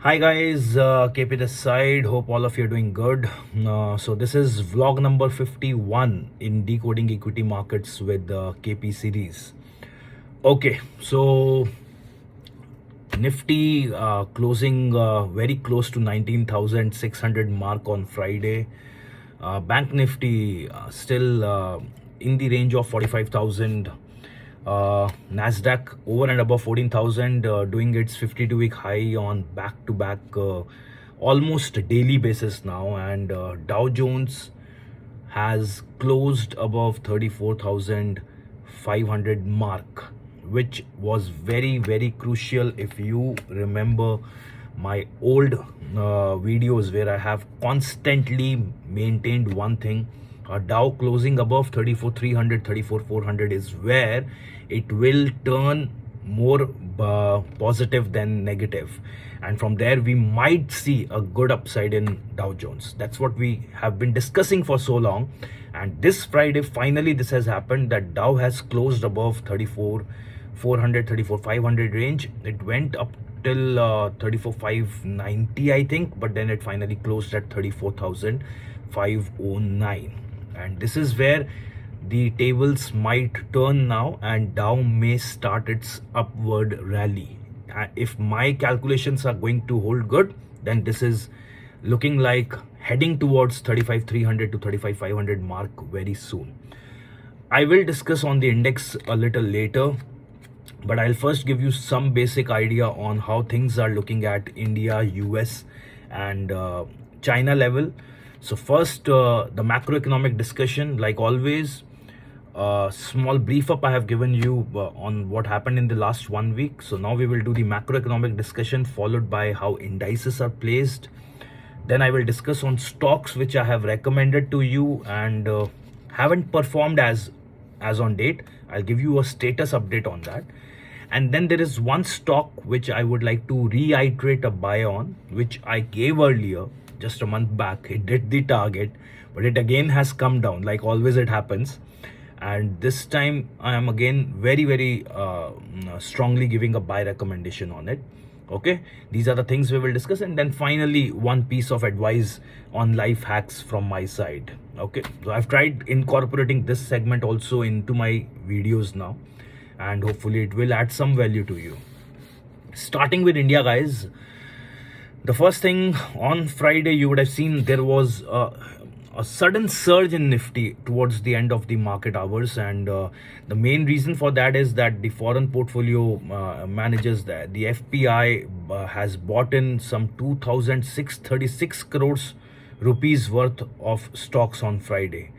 Hi guys, KP this side. Hope all of you are doing good. So this is vlog number 51 in Decoding Equity Markets with the KP series. Okay, so Nifty closing very close to 19,600 mark on Friday. Bank Nifty still in the range of 45,000. Nasdaq over and above 14,000, doing its 52-week high on back-to-back almost daily basis now, and Dow Jones has closed above 34,500 mark, which was very crucial. If you remember my old videos where I have constantly maintained one thing, Dow closing above 34,300, 34,400 is where it will turn more positive than negative, and from there we might see a good upside in Dow Jones. That's what we have been discussing for so long, and this Friday finally this has happened, that Dow has closed above 34,400, 34,500 range. It went up till 34,590 I think, but then it finally closed at 34,509, and this is where the tables might turn now and Dow may start its upward rally. If my calculations are going to hold good, then this is looking like heading towards 35,300 to 35,500 mark very soon. I will discuss on the index a little later, but I'll first give you some basic idea on how things are looking at India, US and China level. So first, the macroeconomic discussion, like always. Small brief up I have given you on what happened in the last 1 week. So now we will do the macroeconomic discussion, followed by how indices are placed. Then I will discuss on stocks which I have recommended to you and haven't performed as on date. I'll give you a status update on that. And then there is one stock which I would like to reiterate a buy on, which I gave earlier just a month back. It did the target, but it again has come down, like always it happens. And this time I am again very strongly giving a buy recommendation on it. Okay, these are the things we will discuss, and then finally one piece of advice on life hacks from my side. Okay, so I've tried incorporating this segment also into my videos now, and hopefully it will add some value to you. Starting with India, guys, the first thing on Friday, you would have seen there was a sudden surge in Nifty towards the end of the market hours, and the main reason for that is that the foreign portfolio managers, that the FPI has bought in some 2,636 crores rupees worth of stocks on Friday.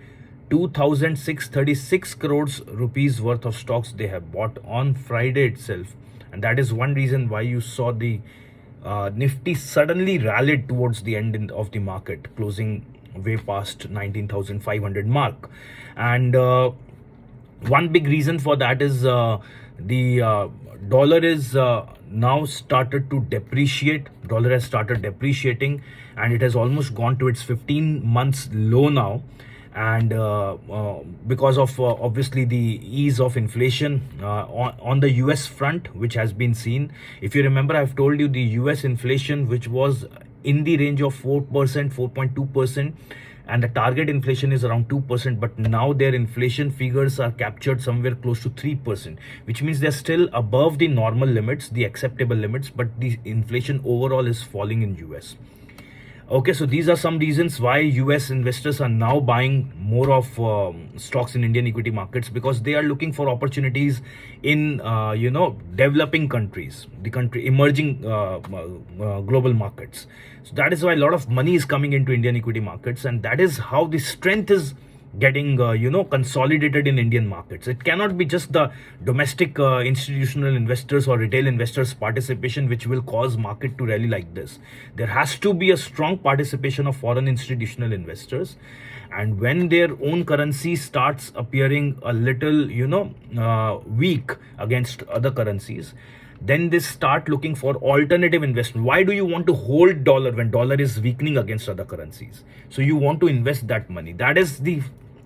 2,636 crores rupees worth of stocks they have bought on Friday itself, and that is one reason why you saw the Nifty suddenly rallied towards the end of the market, closing way past 19,500 mark. And one big reason for that is the dollar is now started to depreciate. Dollar has started depreciating, and it has almost gone to its 15 months low now. And because of obviously the ease of inflation on the US front, which has been seen. If you remember, I've told you the US inflation, which was in the range of 4%, 4.2%, and the target inflation is around 2%, but now their inflation figures are captured somewhere close to 3%, which means they're still above the normal limits, the acceptable limits, but the inflation overall is falling in US. Okay, so these are some reasons why US investors are now buying more of stocks in Indian equity markets, because they are looking for opportunities in developing countries, the emerging global markets. So that is why a lot of money is coming into Indian equity markets, and that is how the strength is getting consolidated in Indian markets. It cannot be just the domestic institutional investors or retail investors participation which will cause market to rally like this. There has to be a strong participation of foreign institutional investors, and when their own currency starts appearing a little weak against other currencies, then they start looking for alternative investment. Why do you want to hold dollar when dollar is weakening against other currencies? So you want to invest that money. That is the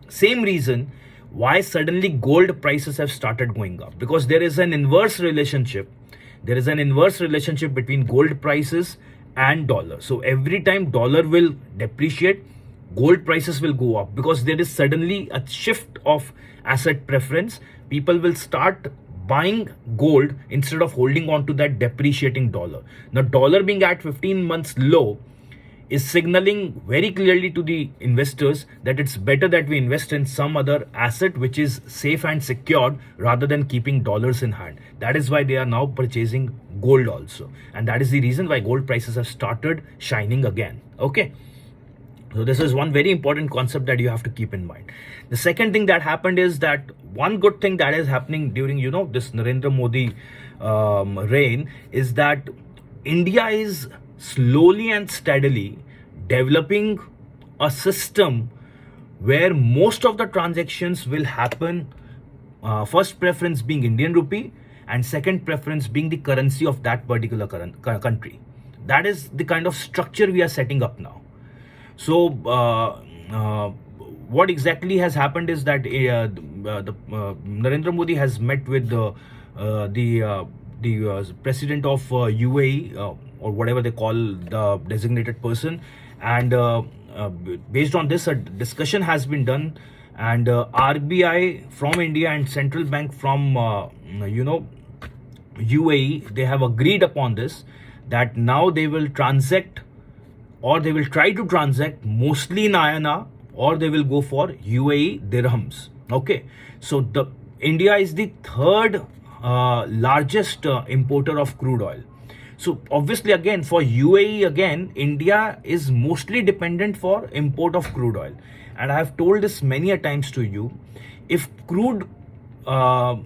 same reason why suddenly gold prices have started going up, because there is an inverse relationship. There is an inverse relationship between gold prices and dollar. So every time dollar will depreciate, gold prices will go up, because there is suddenly a shift of asset preference. People will start buying gold instead of holding on to that depreciating dollar. Now dollar being at 15 months low is signaling very clearly to the investors that it's better that we invest in some other asset which is safe and secured, rather than keeping dollars in hand. That is why they are now purchasing gold also, and that is the reason why gold prices have started shining again. Okay, so this is one very important concept that you have to keep in mind. The second thing that happened is that one good thing that is happening during this Narendra Modi reign is that India is slowly and steadily developing a system where most of the transactions will happen, first preference being Indian rupee and second preference being the currency of that particular country. That is the kind of structure we are setting up now. So what exactly has happened is that Narendra Modi has met with the president of UAE, or whatever they call the designated person, and based on this, a discussion has been done, and RBI from India and central bank from UAE, they have agreed upon this, that now they will transact, or they will try to transact mostly in INR, or they will go for UAE dirhams. Okay, so the India is the third largest importer of crude oil. So obviously, again, for UAE, again, India is mostly dependent for import of crude oil. And I have told this many a times to you, if crude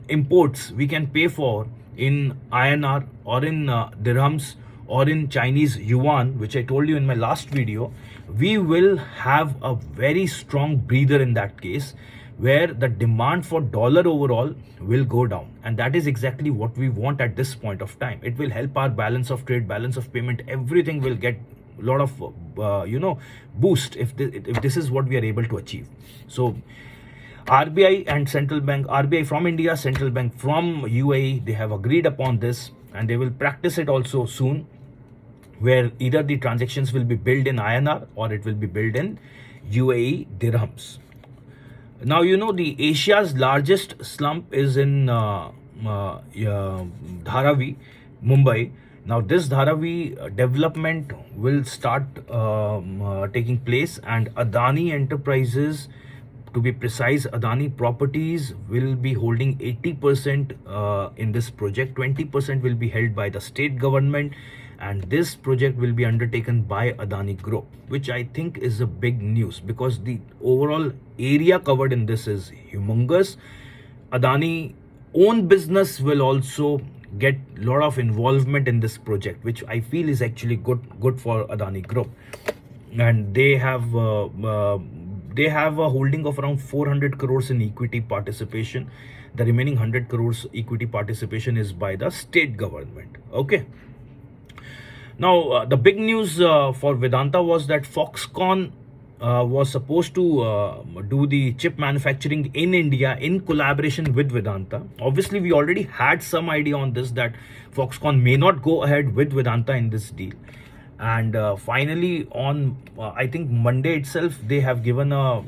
imports we can pay for in INR or in dirhams or in Chinese yuan, which I told you in my last video, we will have a very strong breather in that case, where the demand for dollar overall will go down. And that is exactly what we want at this point of time. It will help our balance of trade, balance of payment, everything will get a lot of boost if this is what we are able to achieve. So RBI and central bank, RBI from India, central bank from UAE, they have agreed upon this, and they will practice it also soon, where either the transactions will be billed in INR or it will be billed in UAE dirhams. Now, the Asia's largest slump is in Dharavi, Mumbai. Now, this Dharavi development will start taking place, and Adani Enterprises, to be precise, Adani Properties will be holding 80% in this project. 20% will be held by the state government, and this project will be undertaken by Adani Group, which I think is a big news, because the overall area covered in this is humongous. Adani own business will also get a lot of involvement in this project, which I feel is actually good for Adani Group. And they have a holding of around 400 crores in equity participation. The remaining 100 crores equity participation is by the state government. Okay. Now, the big news for Vedanta was that Foxconn was supposed to do the chip manufacturing in India in collaboration with Vedanta. Obviously, we already had some idea on this, that Foxconn may not go ahead with Vedanta in this deal. And finally, on I think Monday itself, they have given a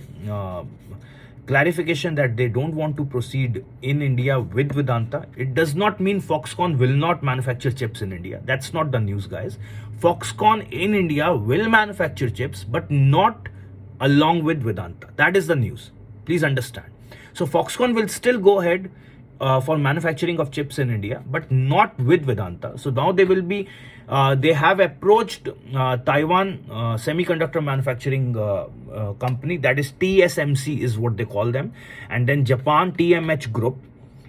clarification that they don't want to proceed in India with Vedanta. It does not mean Foxconn will not manufacture chips in India. That's not the news, guys. Foxconn in India will manufacture chips, but not along with Vedanta. That is the news. Please understand. So Foxconn will still go ahead for manufacturing of chips in India, but not with Vedanta. So now they will be, they have approached Taiwan semiconductor manufacturing company, that is TSMC is what they call them, and then Japan TMH Group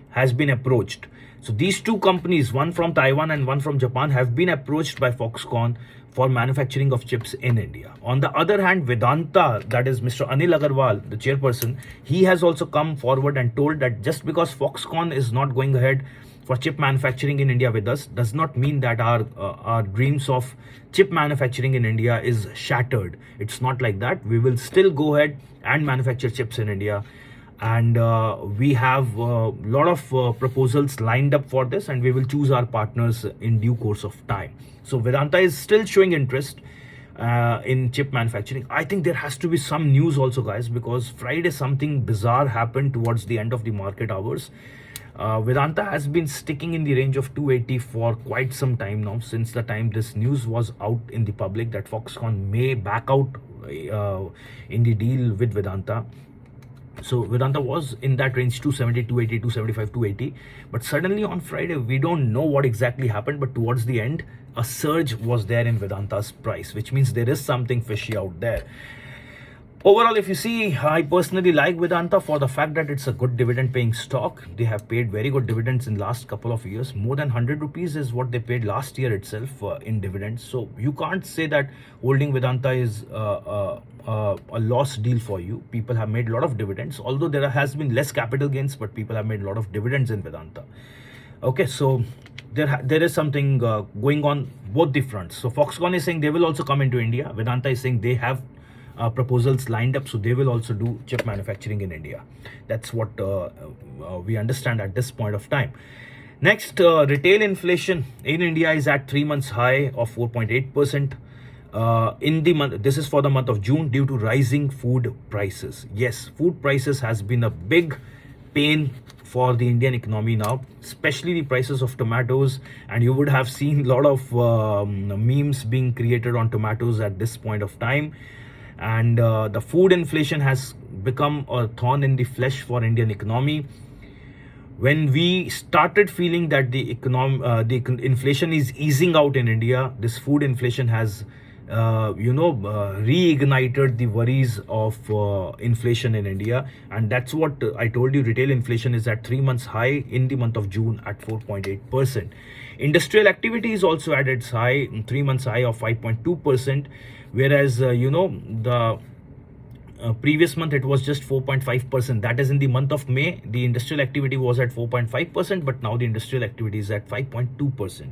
has been approached. So these two companies, one from Taiwan and one from Japan, have been approached by Foxconn for manufacturing of chips in India. On the other hand, Vedanta, that is Mr. Anil Agarwal, the chairperson, he has also come forward and told that just because Foxconn is not going ahead for chip manufacturing in India with us, does not mean that our dreams of chip manufacturing in India is shattered. It's not like that. We will still go ahead and manufacture chips in India. and we have a lot of proposals lined up for this, and we will choose our partners in due course of time. So Vedanta is still showing interest in chip manufacturing. I think there has to be some news also, guys, because Friday something bizarre happened towards the end of the market hours. Vedanta has been sticking in the range of 280 for quite some time now, since the time this news was out in the public that Foxconn may back out in the deal with Vedanta. So Vedanta was in that range 270, 280, 275, 280. But suddenly on Friday, we don't know what exactly happened, but towards the end, a surge was there in Vedanta's price, which means there is something fishy out there. Overall, if you see, I personally like Vedanta for the fact that it's a good dividend paying stock. They have paid very good dividends in last couple of years. More than 100 rupees is what they paid last year itself in dividends. So you can't say that holding Vedanta is a loss deal for you. People have made a lot of dividends, although there has been less capital gains, but people have made a lot of dividends in Vedanta. Okay, so there is something going on both the fronts. So Foxconn is saying they will also come into India. Vedanta is saying they have proposals lined up, so they will also do chip manufacturing in India. That's what we understand at this point of time. Next, retail inflation in India is at 3 months high of 4.8%. In the month, this is for the month of June, due to rising food prices. Yes, food prices has been a big pain for the Indian economy now, especially the prices of tomatoes, and you would have seen a lot of memes being created on tomatoes at this point of time. And the food inflation has become a thorn in the flesh for Indian economy. When we started feeling that the inflation is easing out in India, this food inflation has reignited the worries of inflation in India. And that's what I told you, retail inflation is at 3 months high in the month of June at 4.8%. Industrial activity is also at its high, 3 months high of 5.2%, whereas the previous month it was just 4.5%. That is in the month of May, the industrial activity was at 4.5%, but now the industrial activity is at 5.2%.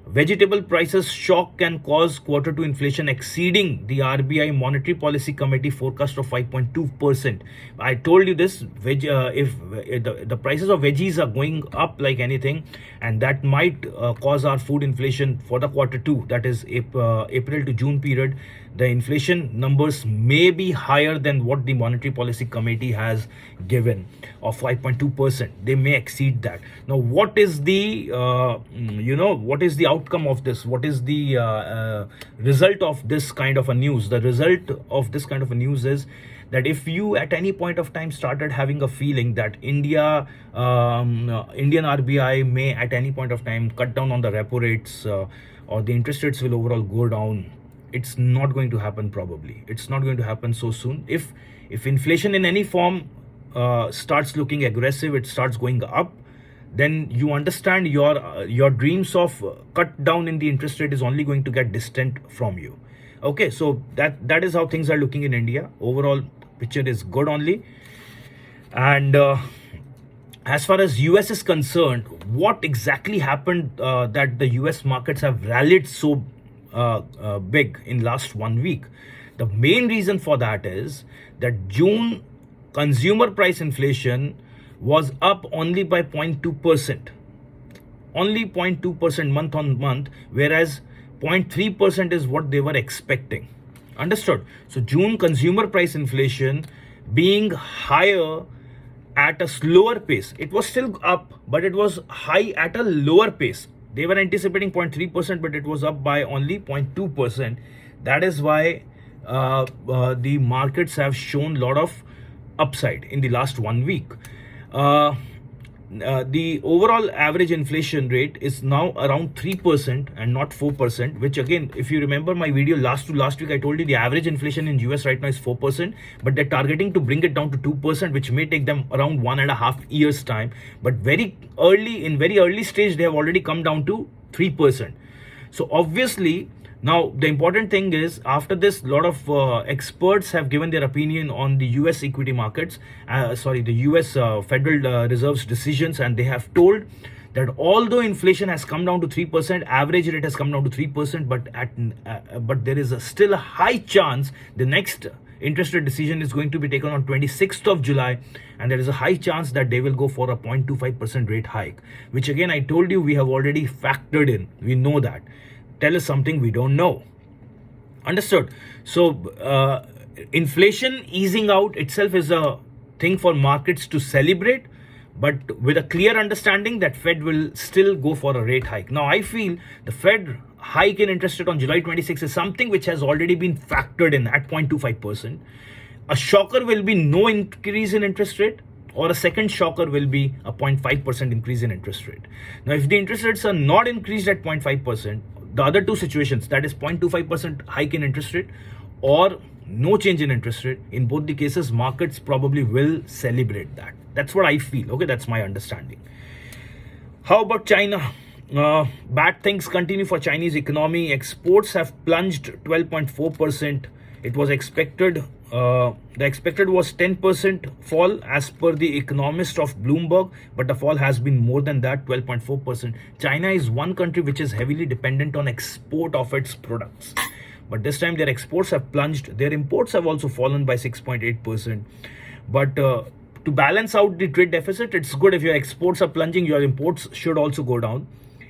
Vegetable prices shock can cause Q2 inflation exceeding the RBI Monetary Policy Committee forecast of 5.2%. I told you this, if the prices of veggies are going up like anything, and that might cause our food inflation for the Q2, that is April to June period. The inflation numbers may be higher than what the Monetary Policy Committee has given of 5.2%. They may exceed that. Now, what is the what is the outcome of this? What is the result of this kind of a news? The result of this kind of a news is that if you at any point of time started having a feeling that Indian RBI may at any point of time cut down on the repo rates, or the interest rates will overall go down, it's not going to happen. Probably it's not going to happen so soon. If inflation in any form starts looking aggressive, it starts going up, then you understand your dreams of cut down in the interest rate is only going to get distant from you. Okay, so that is how things are looking in India. Overall picture is good only. And as far as US is concerned, what exactly happened that the US markets have rallied so big in last 1 week? The main reason for that is that June consumer price inflation was up only by 0.2%, only 0.2% month on month, whereas 0.3% is what they were expecting. Understood? So June consumer price inflation being higher at a slower pace, it was still up, but it was high at a lower pace. They were anticipating 0.3%, but it was up by only 0.2%. That is why the markets have shown a lot of upside in the last 1 week. The overall average inflation rate is now around 3% and not 4%, which again, if you remember my video last week, I told you the average inflation in US right now is 4%, but they're targeting to bring it down to 2%, which may take them around 1.5 years time. But very early stage, they have already come down to 3%. So obviously, now the important thing is, after this, a lot of experts have given their opinion on the US equity markets, the US Federal Reserve's decisions, and they have told that although inflation has come down to 3%, average rate has come down to 3%, but there is still a high chance the next interest rate decision is going to be taken on 26th of July, and there is a high chance that they will go for a 0.25% rate hike, which again I told you we have already factored in. We know that. Tell us something we don't know. Understood? So inflation easing out itself is a thing for markets to celebrate, but with a clear understanding that Fed will still go for a rate hike. Now, I feel the Fed hike in interest rate on July 26 is something which has already been factored in at 0.25%. A shocker will be no increase in interest rate, or a second shocker will be a 0.5% increase in interest rate. Now, if the interest rates are not increased at 0.5%, the other two situations, that is 0.25% hike in interest rate or no change in interest rate, in both the cases, markets probably will celebrate that. That's what I feel. Okay, that's my understanding. How about China? Bad things continue for Chinese economy. Exports have plunged 12.4%. It was expected. The expected was 10% fall as per the economist of Bloomberg, but the fall has been more than that, 12.4%. China is one country which is heavily dependent on export of its products. But this time their exports have plunged. Their imports have also fallen by 6.8%. But to balance out the trade deficit, it's good if your exports are plunging, your imports should also go down.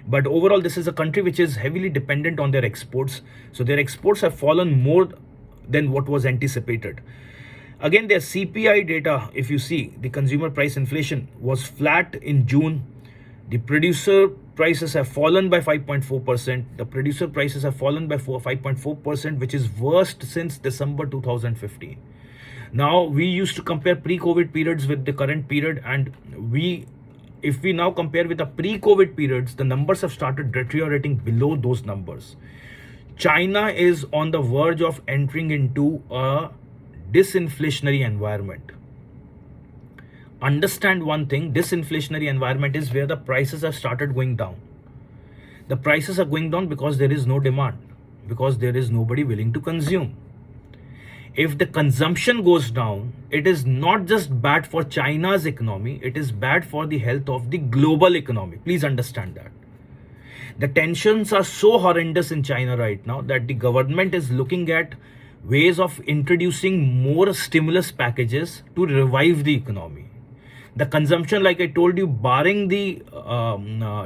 But overall, this is a country which is heavily dependent on their exports. So their exports have fallen more than what was anticipated. Again, their CPI data, if you see, the consumer price inflation was flat in June. The producer prices have fallen by 5.4%. The producer prices have fallen by 5.4%, which is worst since December 2015. Now, we used to compare pre-COVID periods with the current period, and if we now compare with the pre-COVID periods, the numbers have started deteriorating below those numbers. China is on the verge of entering into a disinflationary environment. Understand one thing, disinflationary environment is where the prices have started going down. The prices are going down because there is no demand, because there is nobody willing to consume. If the consumption goes down, it is not just bad for China's economy, it is bad for the health of the global economy. Please understand that. The tensions are so horrendous in China right now that the government is looking at ways of introducing more stimulus packages to revive the economy. The consumption, like I told you, barring the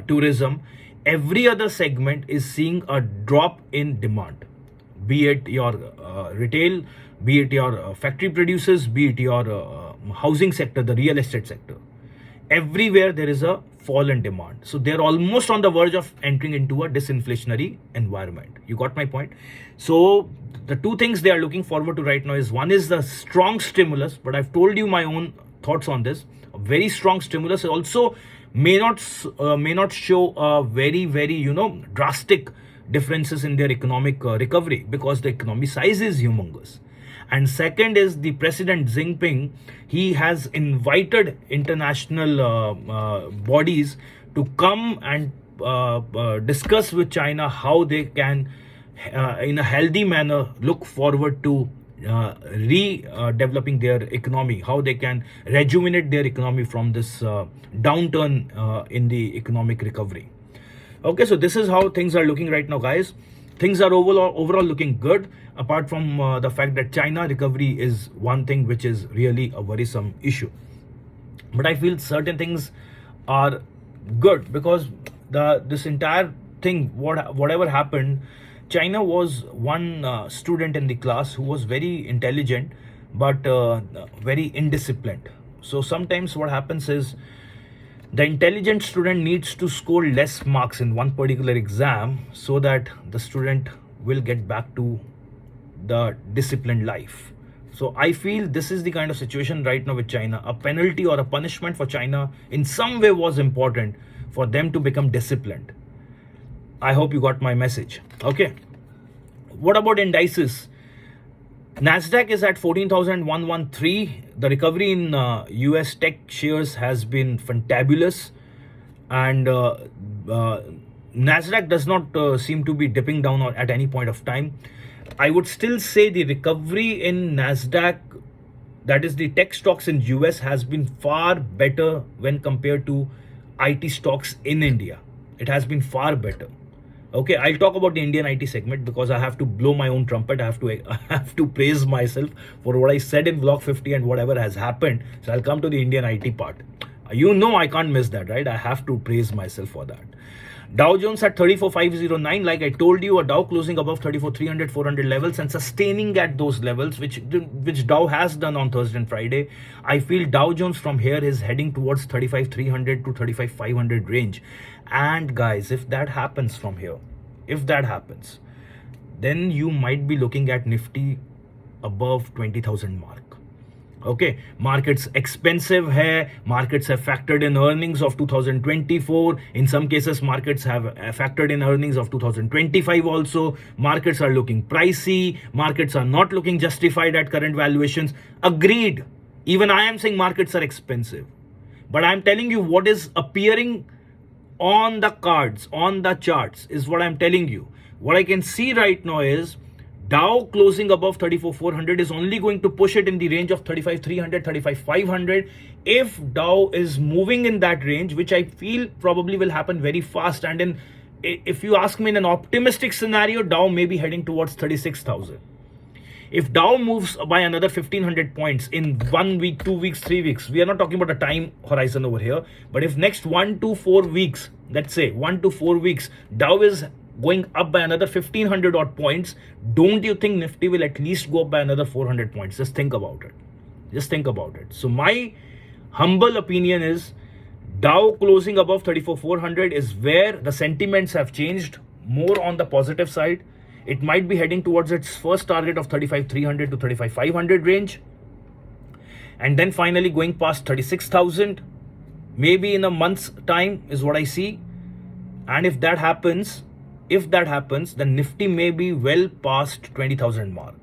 tourism, every other segment is seeing a drop in demand. Be it your retail, be it your factory producers, be it your housing sector, the real estate sector. Everywhere there is a fall in demand. So they're almost on the verge of entering into a disinflationary environment. You got my point? So the two things they are looking forward to right now is, one is the strong stimulus, but I've told you my own thoughts on this. A very strong stimulus also may not show a very drastic differences in their economic recovery, because the economy size is humongous. And second is the President Xi Jinping. He has invited international bodies to come and discuss with China how they can, in a healthy manner, look forward to redeveloping their economy, how they can rejuvenate their economy from this downturn in the economic recovery. Okay, so this is how things are looking right now, guys. Things are overall looking good, apart from the fact that China recovery is one thing which is really a worrisome issue. But I feel certain things are good, because this entire thing, whatever happened, China was one student in the class who was very intelligent but very indisciplined. So sometimes what happens is, the intelligent student needs to score less marks in one particular exam so that the student will get back to the disciplined life. So I feel this is the kind of situation right now with China. A penalty or a punishment for China in some way was important for them to become disciplined. I hope you got my message. Okay. What about indices? Nasdaq is at 14,113. The recovery in US tech shares has been fantabulous, and Nasdaq does not seem to be dipping down at any point of time. I would still say the recovery in Nasdaq, that is the tech stocks in US, has been far better when compared to IT stocks in India. It has been far better. Okay, I'll talk about the Indian IT segment because I have to blow my own trumpet. I have to praise myself for what I said in Vlog 50 and whatever has happened. So I'll come to the Indian IT part. You know I can't miss that, right? I have to praise myself for that. Dow Jones at 34,509. Like I told you, a Dow closing above 34,300, 400 levels and sustaining at those levels, which Dow has done on Thursday and Friday. I feel Dow Jones from here is heading towards 35,300 to 35,500 range. And guys, if that happens from here, if that happens, then you might be looking at Nifty above 20,000 mark. Okay, markets expensive hai, markets have factored in earnings of 2024. In some cases, markets have factored in earnings of 2025 also. Markets are looking pricey. Markets are not looking justified at current valuations. Agreed. Even I am saying markets are expensive. But I'm telling you what is appearing on the cards, on the charts is what I'm telling you. What I can see right now is Dow closing above 34,400 is only going to push it in the range of 35,300, 35,500. If Dow is moving in that range, which I feel probably will happen very fast. And if you ask me in an optimistic scenario, Dow may be heading towards 36,000. If Dow moves by another 1,500 points in 1 week, 2 weeks, 3 weeks, we are not talking about a time horizon over here. But if next 1 to 4 weeks, let's say 1 to 4 weeks, Dow is going up by another 1,500 odd points, don't you think Nifty will at least go up by another 400 points? Just think about it. Just think about it. So my humble opinion is Dow closing above 34,400 is where the sentiments have changed more on the positive side. It might be heading towards its first target of 35,300 to 35,500 range. And then finally going past 36,000, maybe in a month's time is what I see. And if that happens, then Nifty may be well past 20,000 mark.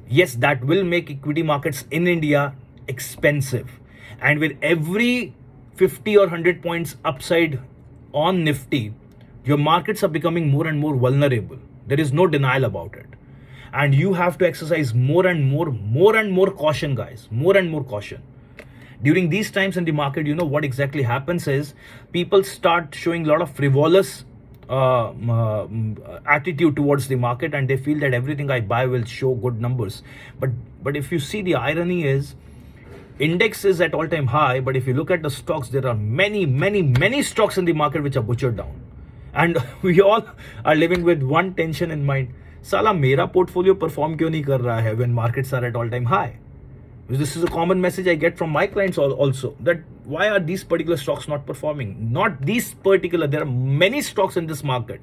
Yes, that will make equity markets in India expensive. And with every 50 or 100 points upside on Nifty, your markets are becoming more and more vulnerable. There is no denial about it. And you have to exercise more and more caution, guys. More and more caution. During these times in the market, you know what exactly happens is people start showing a lot of frivolous attitude towards the market, and they feel that everything I buy will show good numbers. But if you see, the irony is index is at all-time high, but if you look at the stocks, there are many stocks in the market which are butchered down. And we all are living with one tension in mind. Sala, mera portfolio perform क्यों नहीं कर रहा है when markets are at all-time high? This is a common message I get from my clients also, that why are these particular stocks not performing? Not these particular, there are many stocks in this market.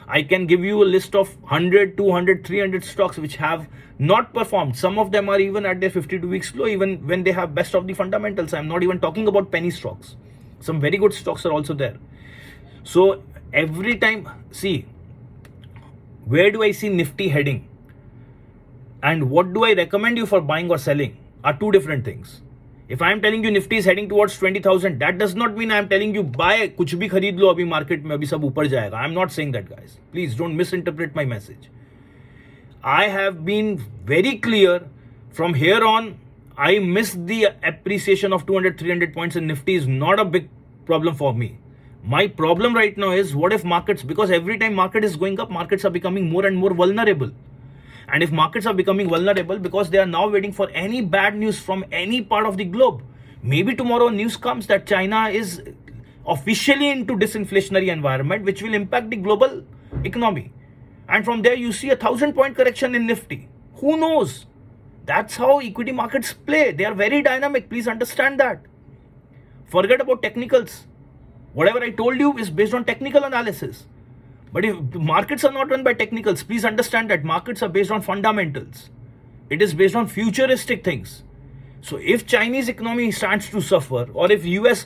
I can give you a list of 100, 200, 300 stocks which have not performed. Some of them are even at their 52-week low, even when they have best of the fundamentals. I'm not even talking about penny stocks. Some very good stocks are also there. So every time, see, where do I see Nifty heading? And what do I recommend you for buying or selling are two different things. If I am telling you Nifty is heading towards 20,000, that does not mean I am telling you buy, कुछ भी खरीद लो अभी market में, अभी सब ऊपर जाएगा. I am not saying that, guys. Please don't misinterpret my message. I have been very clear from here on. I miss the appreciation of 200, 300 points in Nifty is not a big problem for me. My problem right now is what if markets, because every time market is going up, markets are becoming more and more vulnerable. And if markets are becoming vulnerable because they are now waiting for any bad news from any part of the globe, maybe tomorrow news comes that China is officially into disinflationary environment, which will impact the global economy. And from there, you see a 1,000-point correction in Nifty. Who knows? That's how equity markets play. They are very dynamic. Please understand that. Forget about technicals. Whatever I told you is based on technical analysis. But if markets are not run by technicals, please understand that markets are based on fundamentals. It is based on futuristic things. So if Chinese economy starts to suffer, or if US,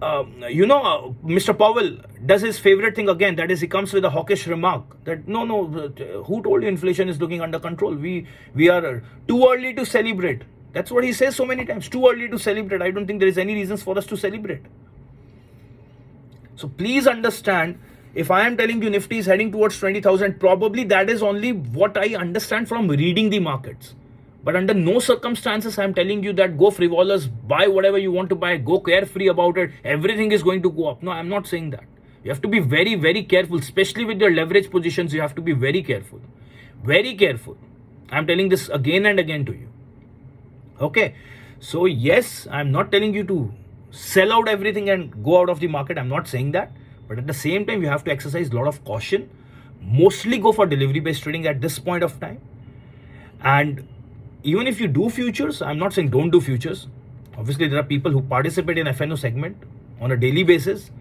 Mr. Powell does his favorite thing again, that is he comes with a hawkish remark that no, who told you inflation is looking under control? We are too early to celebrate. That's what he says so many times, too early to celebrate. I don't think there is any reasons for us to celebrate. So please understand, if I am telling you Nifty is heading towards 20,000, probably that is only what I understand from reading the markets. But under no circumstances I am telling you that go frivolous, buy whatever you want to buy, go carefree about it, everything is going to go up. No, I am not saying that. You have to be very, very careful, especially with your leverage positions. You have to be very careful. Very careful. I'm telling this again and again to you. Okay. So yes, I'm not telling you to sell out everything and go out of the market. I'm not saying that. But at the same time, you have to exercise a lot of caution. Mostly go for delivery based trading at this point of time. And even if you do futures, I'm not saying don't do futures. Obviously, there are people who participate in FNO segment on a daily basis.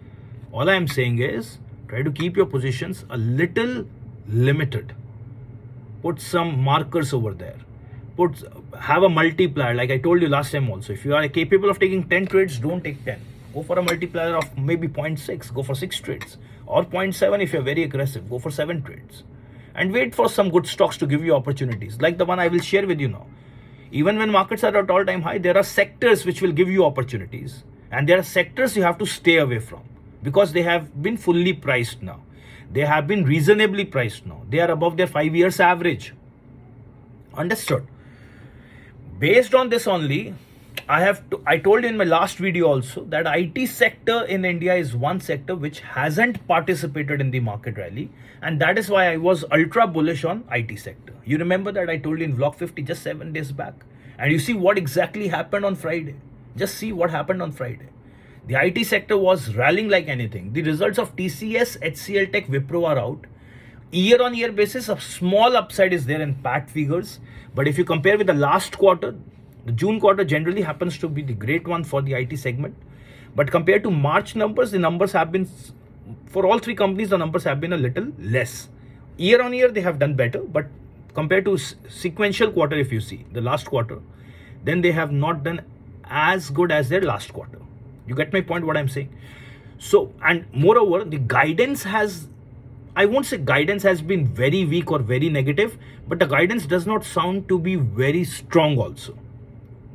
All I'm saying is try to keep your positions a little limited. Put some markers over there. Have a multiplier, like I told you last time also. If you are capable of taking 10 trades, don't take 10. Go for a multiplier of maybe 0.6. Go for 6 trades. Or 0.7 if you're very aggressive. Go for 7 trades. And wait for some good stocks to give you opportunities. Like the one I will share with you now. Even when markets are at all-time high, there are sectors which will give you opportunities. And there are sectors you have to stay away from. Because they have been fully priced now. They have been reasonably priced now. They are above their 5 years average. Understood? Based on this only, I told you in my last video also that IT sector in India is one sector which hasn't participated in the market rally, and that is why I was ultra bullish on IT sector. You remember that I told you in vlog 50 just 7 days back, and you see what exactly happened on Friday. Just see what happened on Friday. The IT sector was rallying like anything. The results of TCS, HCL Tech, Wipro are out. Year on year basis, a small upside is there in PAT figures. But if you compare with the last quarter, the June quarter generally happens to be the great one for the IT segment. But compared to March numbers, the numbers have been, for all three companies, the numbers have been a little less. Year on year, they have done better. But compared to sequential quarter, if you see, the last quarter, then they have not done as good as their last quarter. You get my point what I'm saying? So, and moreover, the guidance has, I won't say guidance has been very weak or very negative, but the guidance does not sound to be very strong also.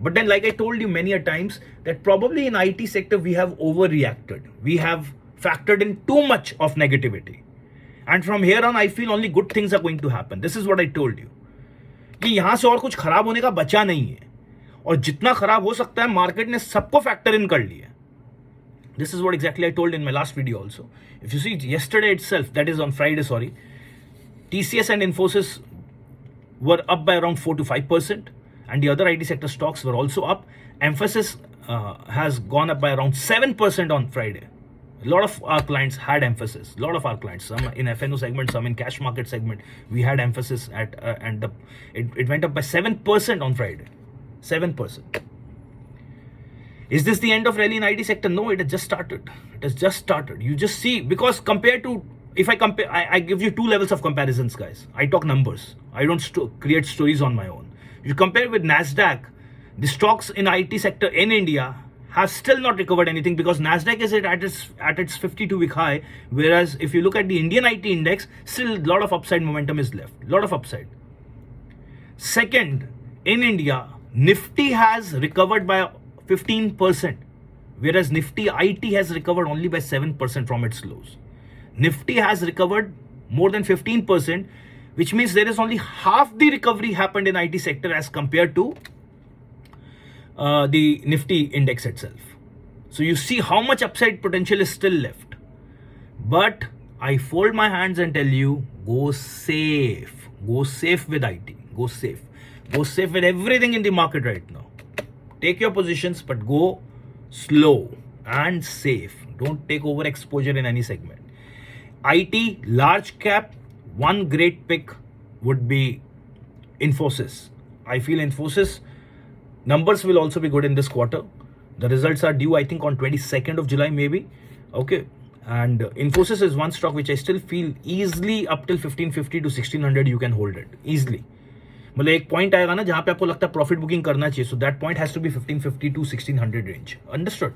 But then, like I told you many a times, that probably in IT sector, we have overreacted. We have factored in too much of negativity. And from here on, I feel only good things are going to happen. This is what I told you. कि यहाँ से और कुछ खराब होने का बचा नहीं है. और जितना खराब हो सकता है, मार्केट ने सबको फैक्टर इन कर लिया. This is what exactly I told in my last video also. If you see yesterday itself, that is on Friday, sorry, TCS and Infosys were up by around 4 to 5%, and the other IT sector stocks were also up. Emphasis has gone up by around 7% on Friday. A lot of our clients had Emphasis. A lot of our clients, some in FNO segment, some in cash market segment, we had Emphasis at, and it went up by 7% on Friday. 7%. Is this the end of rally in IT sector? No, it has just started. It has just started. You just see, because compared to, if I compare, I give you two levels of comparisons, guys. I talk numbers. I don't create stories on my own. You compare with NASDAQ, the stocks in IT sector in India have still not recovered anything, because NASDAQ is at its 52-week high, whereas if you look at the Indian IT index, still a lot of upside momentum is left. A lot of upside. Second, in India, Nifty has recovered by 15%, whereas Nifty IT has recovered only by 7% from its lows. Nifty has recovered more than 15%, which means there is only half the recovery happened in IT sector as compared to the Nifty index itself. So you see how much upside potential is still left. But I fold my hands and tell you, go safe. Go safe with IT. Go safe. Go safe with everything in the market right now. Take your positions, but go slow and safe. Don't take overexposure in any segment. IT, large cap, one great pick would be Infosys. I feel Infosys numbers will also be good in this quarter. The results are due, I think, on 22nd of July, maybe. Okay. And Infosys is one stock which I still feel easily up till 1550 to 1600 you can hold it. Easily. मतलब एक point आएगा ना जहां पे आपको लगता है profit booking करना चाहिए, so that point has to be 1550 to 1600 range. Understood?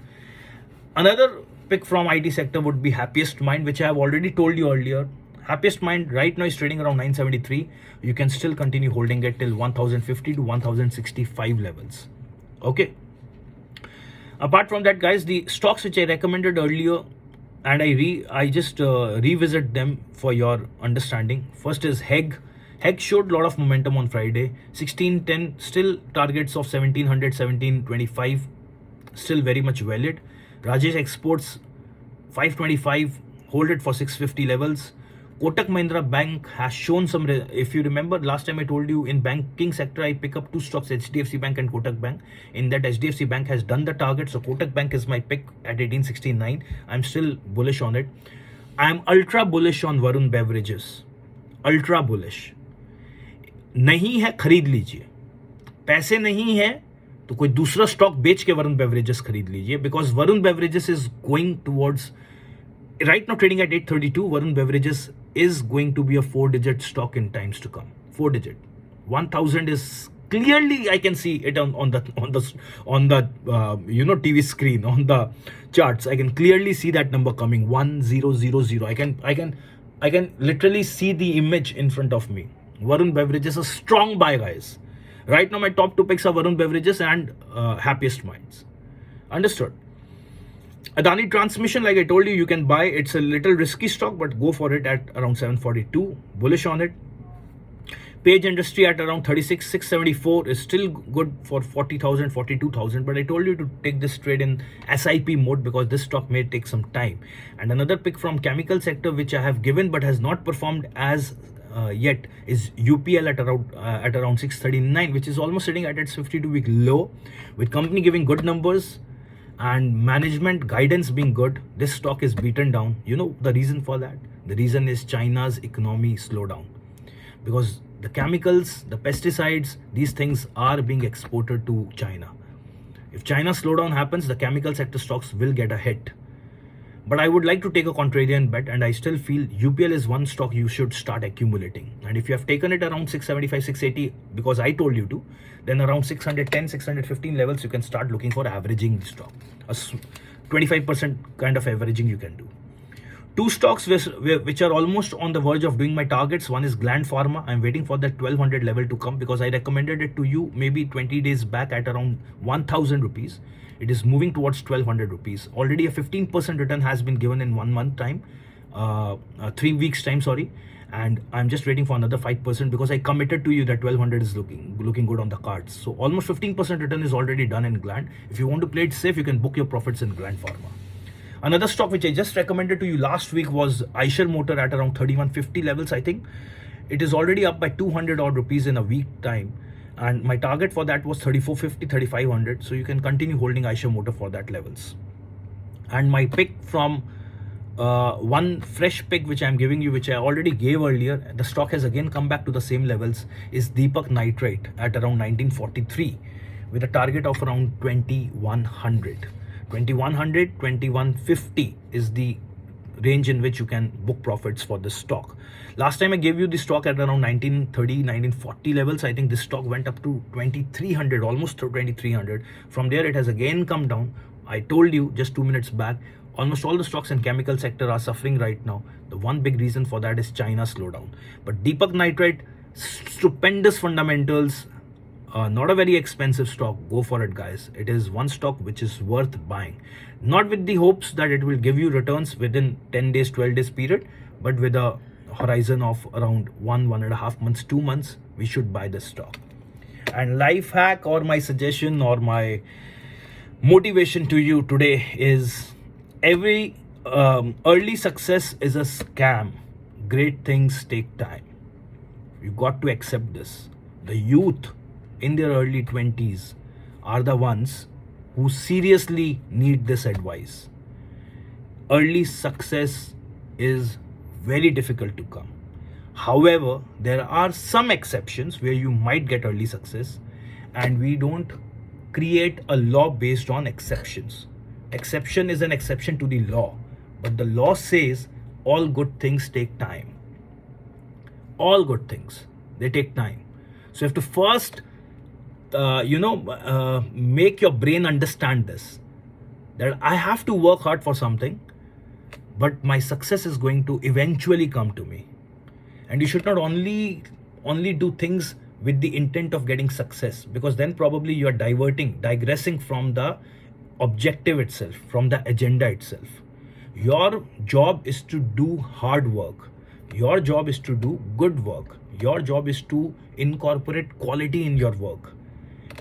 Another pick from IT sector would be Happiest Mind, which I have already told you earlier. Happiest Mind right now is trading around 973. You can still continue holding it till 1050 to 1065 levels. Okay. Apart from that, guys, the stocks which I recommended earlier, and I just revisit them for your understanding. First is HEG. HEG showed a lot of momentum on Friday. 1610, still targets of 1700, 1725, still very much valid. Rajesh Exports, 525, hold it for 650 levels. Kotak Mahindra Bank has shown some, if you remember last time I told you in banking sector, I pick up two stocks, HDFC Bank and Kotak Bank. In that HDFC Bank has done the target. So Kotak Bank is my pick at 1869. I'm still bullish on it. I'm ultra bullish on Varun Beverages. Ultra bullish. नहीं है खरीद लीजिए, पैसे नहीं है तो कोई दूसरा स्टॉक बेच के वरुण बेवरेजेस खरीद लीजिए, because Varun beverages is going towards right now trading at 832. Varun Beverages is going to be a 4-digit stock in times to come. 4-digit. 1000 is clearly, I can see it on the TV screen, on the charts. I can clearly see that number coming. 1000. I can literally see the image in front of me. Varun Beverages is a strong buy, guys. Right now my top two picks are Varun Beverages and Happiest Minds. Understood? Adani Transmission, like I told you, you can buy. It's a little risky stock, but go for it at around 742. Bullish on it. Page Industry at around 36, 674 is still good for 40,000, 42,000. But I told you to take this trade in SIP mode because this stock may take some time. And another pick from chemical sector, which I have given but has not performed as yet, is UPL at around 639, which is almost sitting at its 52-week low, with company giving good numbers and management guidance being good. This stock is beaten down. You know the reason for that? The reason is China's economy slowdown, because the chemicals, the pesticides, these things are being exported to China. If China slowdown happens, the chemical sector stocks will get a hit. But I would like to take a contrarian bet, and I still feel UPL is one stock you should start accumulating. And if you have taken it around 675, 680, because I told you to, then around 610, 615 levels, you can start looking for averaging the stock. A 25% kind of averaging you can do. Two stocks which are almost on the verge of doing my targets. One is Gland Pharma. I'm waiting for that 1200 level to come because I recommended it to you maybe 20 days back at around 1000 rupees. It is moving towards 1200 rupees. Already a 15% return has been given in 1 month time, 3 weeks time, sorry. And I'm just waiting for another 5% because I committed to you that 1200 is looking good on the cards. So almost 15% return is already done in Gland. If you want to play it safe, you can book your profits in Gland Pharma. Another stock which I just recommended to you last week was Eicher Motor at around 3150 levels, I think. It is already up by 200 odd rupees in a week time. And my target for that was 3450, 3500. So you can continue holding Eicher Motor for that levels. And my pick from one fresh pick which I'm giving you, which I already gave earlier, the stock has again come back to the same levels, is Deepak Nitrite at around 1943 with a target of around 2100. 2100, 2150 is the range in which you can book profits for this stock. Last time I gave you the stock at around 1930, 1940 levels. I think this stock went up to 2300, almost to 2300. From there it has again come down. I told you just 2 minutes back, almost all the stocks in chemical sector are suffering right now. The one big reason for that is China slowdown. But Deepak Nitrite, stupendous fundamentals, not a very expensive stock. Go for it, guys. It is one stock which is worth buying, not with the hopes that it will give you returns within 10 days, 12 days period, but with a horizon of around 1.5 months, 2 months. We should buy this stock. And life hack, or my suggestion, or my motivation to you today is, every early success is a scam. Great things take time. You got to accept this. The youth in their early 20s are the ones who seriously need this advice. Early success is very difficult to come. However, there are some exceptions where you might get early success, and we don't create a law based on exceptions. Exception is an exception to the law, but the law says all good things take time. All good things, they take time. So you have to first make your brain understand this, that I have to work hard for something, but my success is going to eventually come to me. And you should not only do things with the intent of getting success, because then probably you are digressing from the objective itself, from the agenda itself. Your job is to do hard work. Your job is to do good work. Your job is to incorporate quality in your work,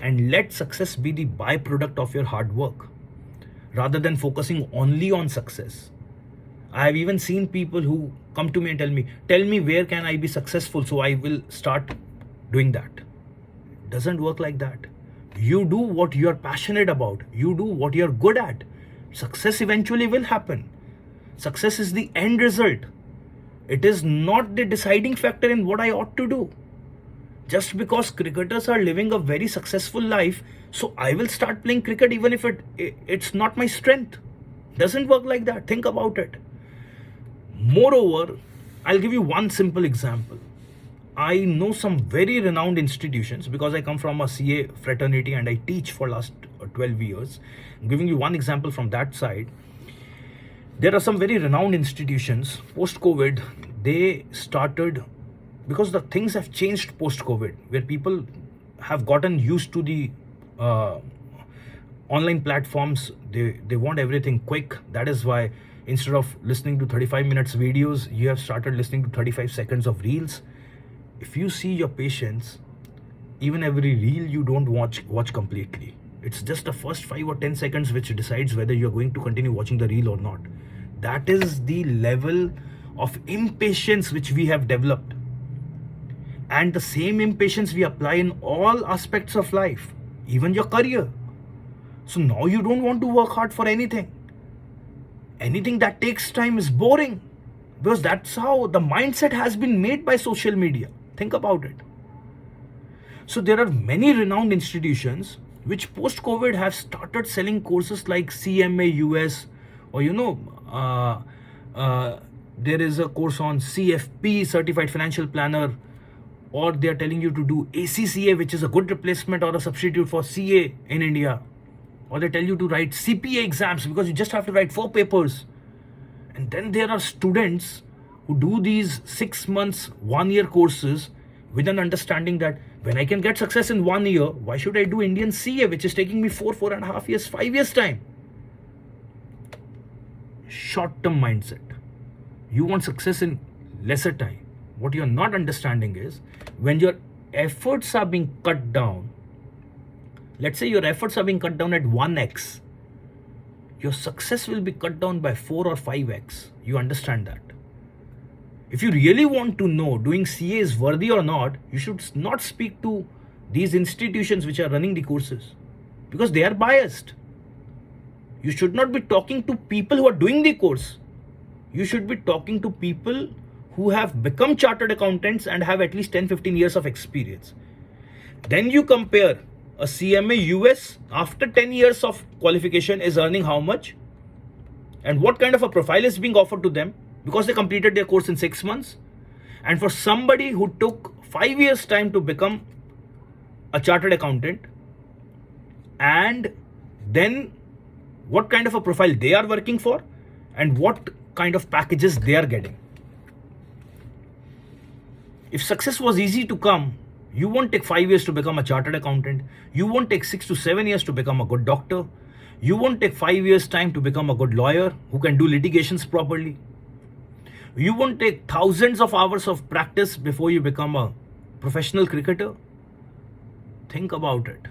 and let success be the byproduct of your hard work, rather than focusing only on success. I have even seen people who come to me and tell me where can I be successful, so I will start doing that. It doesn't work like that. You do what you're passionate about. You do what you're good at. Success eventually will happen. Success is the end result. It is not the deciding factor in what I ought to do. Just because cricketers are living a very successful life, so I will start playing cricket even if it's not my strength. Doesn't work like that. Think about it. Moreover, I'll give you one simple example. I know some very renowned institutions because I come from a CA fraternity and I teach for last 12 years. I'm giving you one example from that side. There are some very renowned institutions post-COVID. They started because the things have changed post-COVID, where people have gotten used to the online platforms. They want everything quick. That is why instead of listening to 35 minutes videos, you have started listening to 35 seconds of reels. If you see your patients, even every reel you don't watch completely. It's just the first 5 or 10 seconds which decides whether you're going to continue watching the reel or not. That is the level of impatience which we have developed. And the same impatience we apply in all aspects of life, even your career. So now you don't want to work hard for anything. Anything that takes time is boring, because that's how the mindset has been made by social media. Think about it. So there are many renowned institutions which post-COVID have started selling courses like CMA US, or there is a course on CFP, Certified Financial Planner, or they are telling you to do ACCA, which is a good replacement or a substitute for CA in India, or they tell you to write CPA exams because you just have to write 4 papers. And then there are students who do these 6 months, 1 year courses with an understanding that when I can get success in 1 year, why should I do Indian CA, which is taking me 4.5 years, 5 years time? Short-term mindset. You want success in lesser time. What you're not understanding is when your efforts are being cut down, let's say your efforts are being cut down at 1x, your success will be cut down by 4 or 5x. You understand that? If you really want to know doing CA is worthy or not, you should not speak to these institutions which are running the courses, because they are biased. You should not be talking to people who are doing the course. You should be talking to people who have become chartered accountants and have at least 10-15 years of experience. Then you compare a CMA US after 10 years of qualification is earning how much, and what kind of a profile is being offered to them because they completed their course in 6 months. And for somebody who took 5 years time to become a chartered accountant, and then what kind of a profile they are working for and what kind of packages they are getting. If success was easy to come, you won't take 5 years to become a chartered accountant. You won't take 6 to 7 years to become a good doctor. You won't take 5 years time to become a good lawyer who can do litigations properly. You won't take thousands of hours of practice before you become a professional cricketer. Think about it.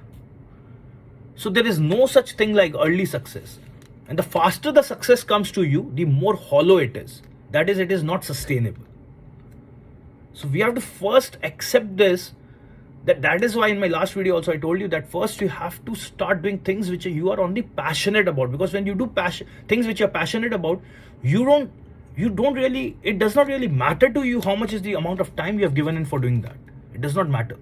So there is no such thing like early success. And the faster the success comes to you, the more hollow it is. That is, it is not sustainable. So we have to first accept this. That is why in my last video also I told you that first you have to start doing things which you are only passionate about. Because when you do things which you're passionate about, it does not really matter to you how much is the amount of time you have given in for doing that. It does not matter.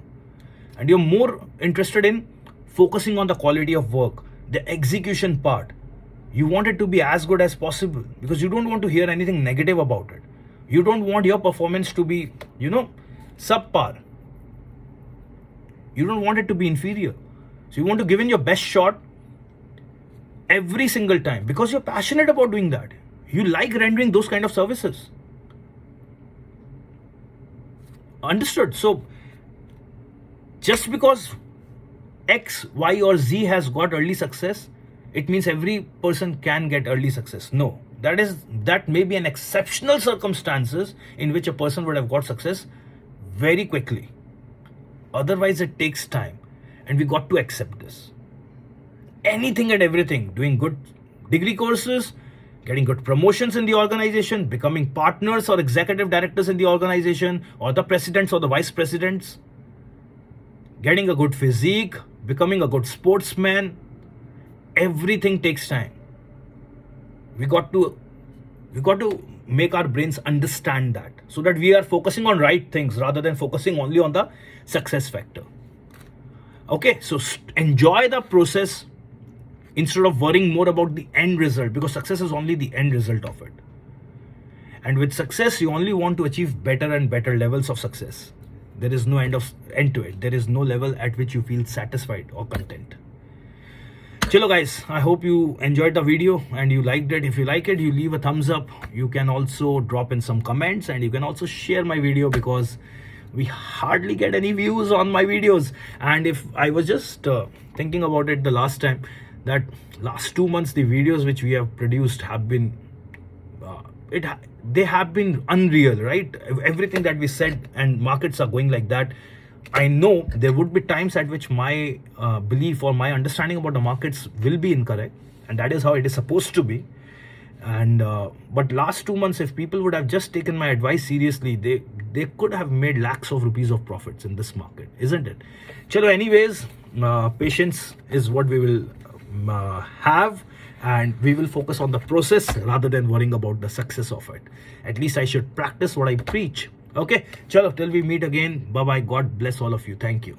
And you're more interested in focusing on the quality of work, the execution part. You want it to be as good as possible because you don't want to hear anything negative about it. You don't want your performance to be, subpar. You don't want it to be inferior. So you want to give in your best shot every single time because you're passionate about doing that. You like rendering those kind of services. Understood? So just because X, Y, or Z has got early success, it means every person can get early success. No, that may be an exceptional circumstances in which a person would have got success very quickly. Otherwise, it takes time, and we got to accept this. Anything and everything, doing good degree courses, getting good promotions in the organization, becoming partners or executive directors in the organization, or the presidents or the vice presidents, getting a good physique, becoming a good sportsman. Everything takes time. We got to make our brains understand that, so that we are focusing on right things rather than focusing only on the success factor. Okay, so enjoy the process instead of worrying more about the end result, because success is only the end result of it. And with success, you only want to achieve better and better levels of success. There is no end to it. There is no level at which you feel satisfied or content. Chalo guys, I hope you enjoyed the video and you liked it. If you like it, you leave a thumbs up. You can also drop in some comments, and you can also share my video, because we hardly get any views on my videos. And if I was just thinking about it the last time, that last 2 months the videos which we have produced have been they have been unreal, right? Everything that we said, and markets are going like that. I know there would be times at which my belief or my understanding about the markets will be incorrect, and that is how it is supposed to be. And but last 2 months, if people would have just taken my advice seriously, they could have made lakhs of rupees of profits in this market, isn't it? Chalo, anyways, patience is what we will have, and we will focus on the process rather than worrying about the success of it. At least I should practice what I preach. Okay, chalo, till we meet again. Bye bye. God bless all of you. Thank you.